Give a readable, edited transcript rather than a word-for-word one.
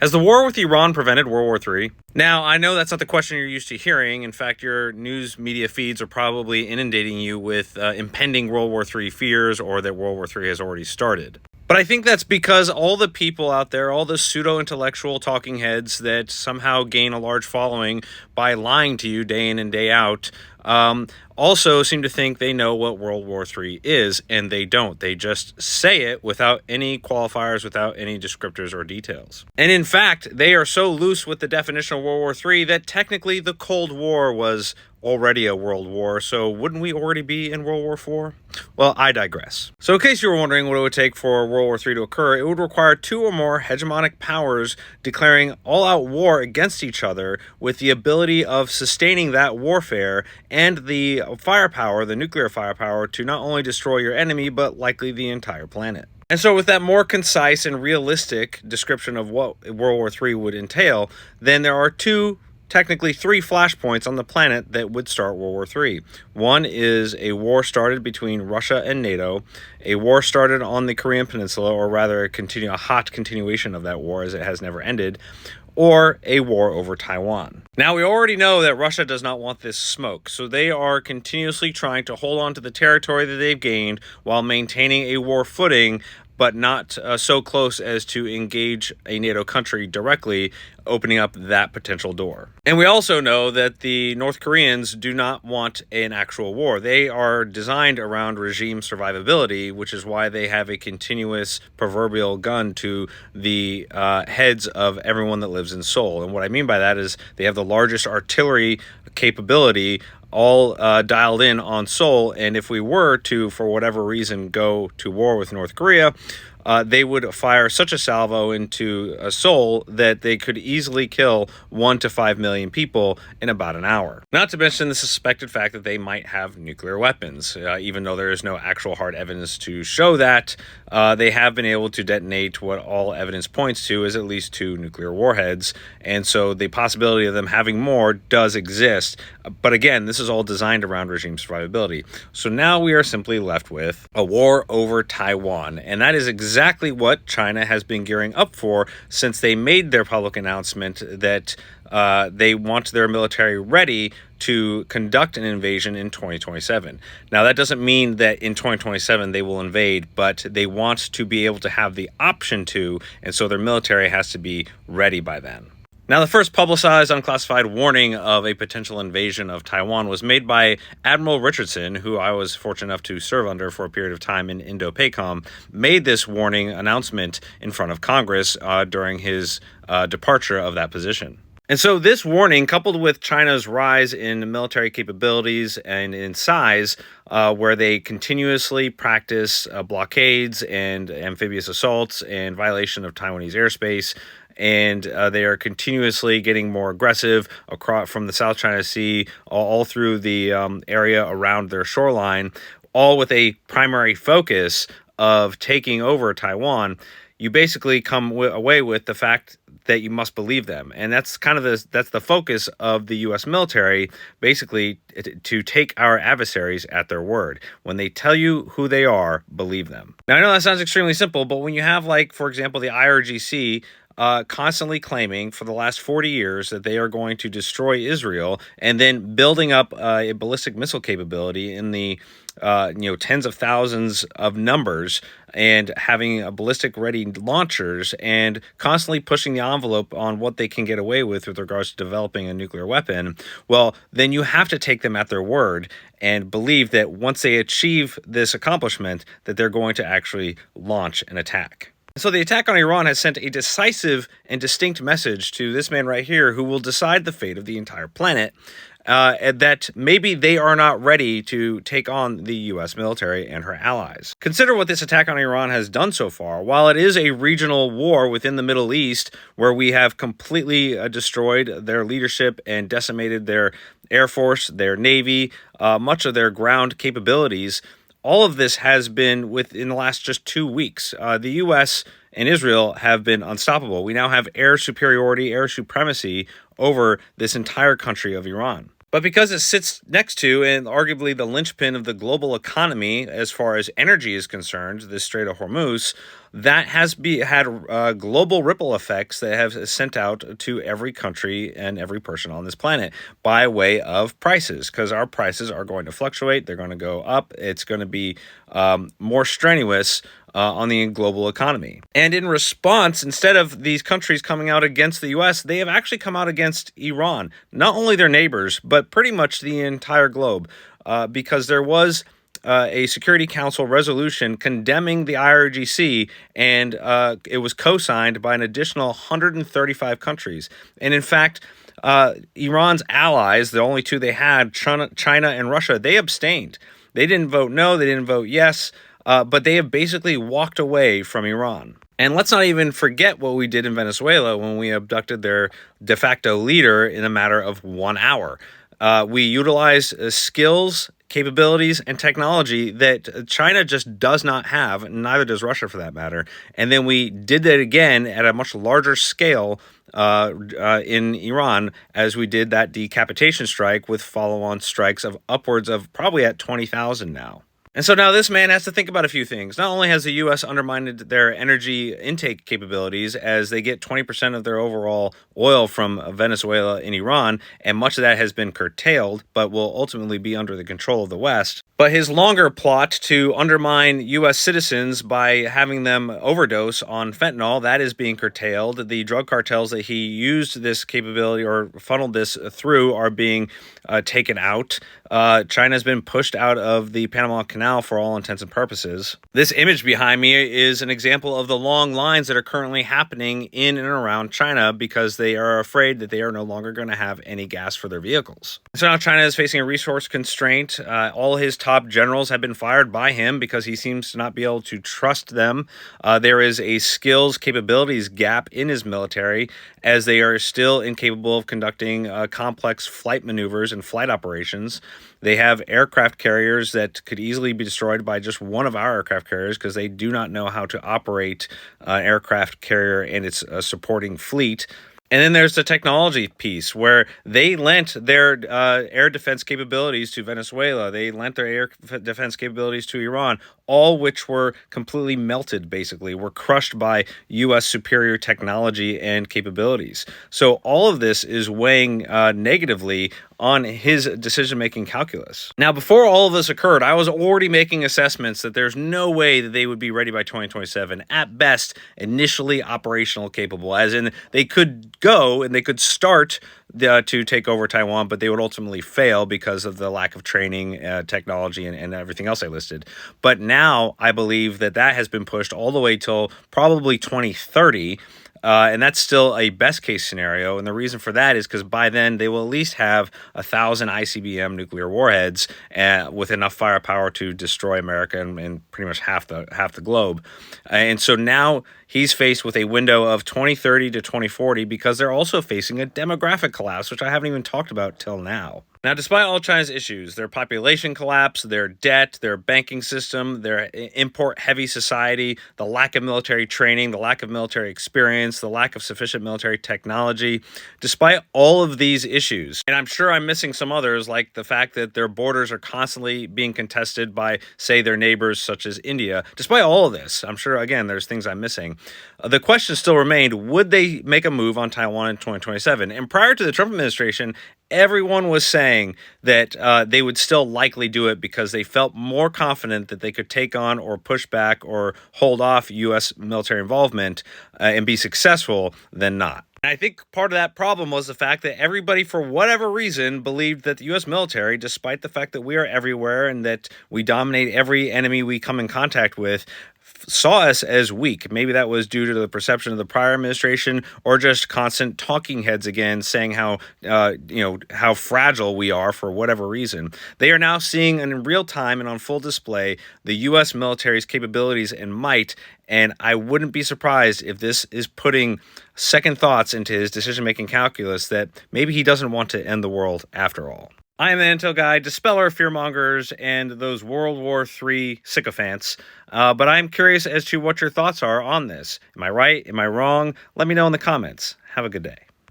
Has the war with Iran prevented World War III? Now, I know that's not the question you're used to hearing. In fact, your news media feeds are probably inundating you with impending World War III fears or that World War III has already started. But I think that's because all the people out there, all the pseudo-intellectual talking heads that somehow gain a large following by lying to you day in and day out, also seem to think they know what World War III is, and they don't. They just say it without any qualifiers, without any descriptors or details. And in fact, they are so loose with the definition of World War III that technically the Cold War was already a world war, so wouldn't we already be in World War IV? Well, I digress. So in case you were wondering what it would take for World War III to occur, it would require two or more hegemonic powers declaring all-out war against each other with the ability of sustaining that warfare and the firepower, the nuclear firepower, to not only destroy your enemy, but likely the entire planet. And so with that more concise and realistic description of what World War III would entail, then there are technically three flashpoints on the planet that would start World War III. One is a war started between Russia and NATO, a war started on the Korean Peninsula, or rather a hot continuation of that war as it has never ended, or a war over Taiwan. Now, we already know that Russia does not want this smoke, so they are continuously trying to hold on to the territory that they've gained while maintaining a war footing, but not so close as to engage a NATO country directly, opening up that potential door. And we also know that the North Koreans do not want an actual war. They are designed around regime survivability, which is why they have a continuous proverbial gun to the heads of everyone that lives in Seoul. And what I mean by that is they have the largest artillery capability all dialed in on Seoul, and if we were to, for whatever reason, go to war with North Korea, they would fire such a salvo into Seoul that they could easily kill 1 to 5 million people in about an hour. Not to mention the suspected fact that they might have nuclear weapons. Even though there is no actual hard evidence to show that, they have been able to detonate what all evidence points to is at least 2 nuclear warheads, and so the possibility of them having more does exist. But again, this is all designed around regime survivability. So now we are simply left with a war over Taiwan, and that is exactly what China has been gearing up for since they made their public announcement that they want their military ready to conduct an invasion in 2027. Now, that doesn't mean that in 2027 they will invade, but they want to be able to have the option to, and so their military has to be ready by then. Now, the first publicized unclassified warning of a potential invasion of Taiwan was made by Admiral Richardson, who I was fortunate enough to serve under for a period of time in Indo-PACOM, made this warning announcement in front of Congress during his departure of that position. And so this warning, coupled with China's rise in military capabilities and in size, where they continuously practice blockades and amphibious assaults and violation of Taiwanese airspace, and they are continuously getting more aggressive across from the South China Sea all through the area around their shoreline, all with a primary focus of taking over Taiwan. You basically come away with the fact that you must believe them, and that's kind of that's the focus of the U.S. military, basically to take our adversaries at their word. When they tell you who they are, believe them. Now, I know that sounds extremely simple, but when you have, like, for example, the IRGC constantly claiming for the last 40 years that they are going to destroy Israel, and then building up a ballistic missile capability in the tens of thousands of numbers, and having ballistic ready launchers, and constantly pushing the envelope on what they can get away with regards to developing a nuclear weapon, well, then you have to take them at their word and believe that once they achieve this accomplishment, that they're going to actually launch an attack. So the attack on Iran has sent a decisive and distinct message to this man right here, who will decide the fate of the entire planet, that maybe they are not ready to take on the U.S. military and her allies. Consider what this attack on Iran has done so far. While it is a regional war within the Middle East, where we have completely destroyed their leadership and decimated their air force, their navy, much of their ground capabilities, all of this has been within the last just 2 weeks. The U.S. and Israel have been unstoppable. We now have air superiority, air supremacy over this entire country of Iran. But because it sits next to and arguably the linchpin of the global economy as far as energy is concerned, the Strait of Hormuz, that has had global ripple effects that have sent out to every country and every person on this planet by way of prices, because our prices are going to fluctuate. They're going to go up. It's going to be more strenuous on the global economy. And in response, instead of these countries coming out against the U.S., they have actually come out against Iran, not only their neighbors, but pretty much the entire globe, because there was a Security Council resolution condemning the IRGC, and it was co-signed by an additional 135 countries. And in fact, Iran's allies, the only two they had, China and Russia, they abstained. They didn't vote no, they didn't vote yes, but they have basically walked away from Iran. And let's not even forget what we did in Venezuela when we abducted their de facto leader in a matter of 1 hour. We utilized skills, capabilities, and technology that China just does not have, neither does Russia for that matter. And then we did that again at a much larger scale in Iran, as we did that decapitation strike with follow-on strikes of upwards of probably at 20,000 now. And so now this man has to think about a few things. Not only has the U.S. undermined their energy intake capabilities, as they get 20% of their overall oil from Venezuela and Iran, and much of that has been curtailed, but will ultimately be under the control of the West. But his longer plot to undermine U.S. citizens by having them overdose on fentanyl, that is being curtailed. The drug cartels that he used this capability or funneled this through are being taken out. China has been pushed out of the Panama Canal for all intents and purposes. This image behind me is an example of the long lines that are currently happening in and around China because they are afraid that they are no longer going to have any gas for their vehicles. So now China is facing a resource constraint. All his top generals have been fired by him because he seems to not be able to trust them. There is a skills capabilities gap in his military, as they are still incapable of conducting complex flight maneuvers and flight operations. They have aircraft carriers that could easily be destroyed by just one of our aircraft carriers because they do not know how to operate an aircraft carrier and its supporting fleet. And then there's the technology piece where they lent their air defense capabilities to Venezuela. They lent their air defense capabilities to Iran, all which were completely melted, basically, were crushed by U.S. superior technology and capabilities. So all of this is weighing negatively on his decision-making calculus. Now, before all of this occurred, I was already making assessments that there's no way that they would be ready by 2027. At best, initially operational capable, as in they could go and they could start to take over Taiwan, but they would ultimately fail because of the lack of training, technology, and everything else I listed. But now I believe that has been pushed all the way till probably 2030. And that's still a best case scenario. And the reason for that is because by then they will at least have 1,000 ICBM nuclear warheads with enough firepower to destroy America and pretty much half the globe. And so now he's faced with a window of 2030 to 2040 because they're also facing a demographic collapse, which I haven't even talked about till now. Now, despite all China's issues, their population collapse, their debt, their banking system, their import-heavy society, the lack of military training, the lack of military experience, the lack of sufficient military technology, despite all of these issues, and I'm sure I'm missing some others, like the fact that their borders are constantly being contested by, say, their neighbors such as India, despite all of this, I'm sure, again, there's things I'm missing. The question still remained, would they make a move on Taiwan in 2027? And prior to the Trump administration, everyone was saying that they would still likely do it because they felt more confident that they could take on or push back or hold off U.S. military involvement and be successful than not. And I think part of that problem was the fact that everybody, for whatever reason, believed that the U.S. military, despite the fact that we are everywhere and that we dominate every enemy we come in contact with, saw us as weak. Maybe that was due to the perception of the prior administration or just constant talking heads again saying how how fragile we are for whatever reason. They are now seeing in real time and on full display the U.S. military's capabilities and might, and I wouldn't be surprised if this is putting second thoughts into his decision-making calculus that maybe he doesn't want to end the world after all. I am the Intel Guy, dispeller of fearmongers and those World War III sycophants, but I'm curious as to what your thoughts are on this. Am I right? Am I wrong? Let me know in the comments. Have a good day.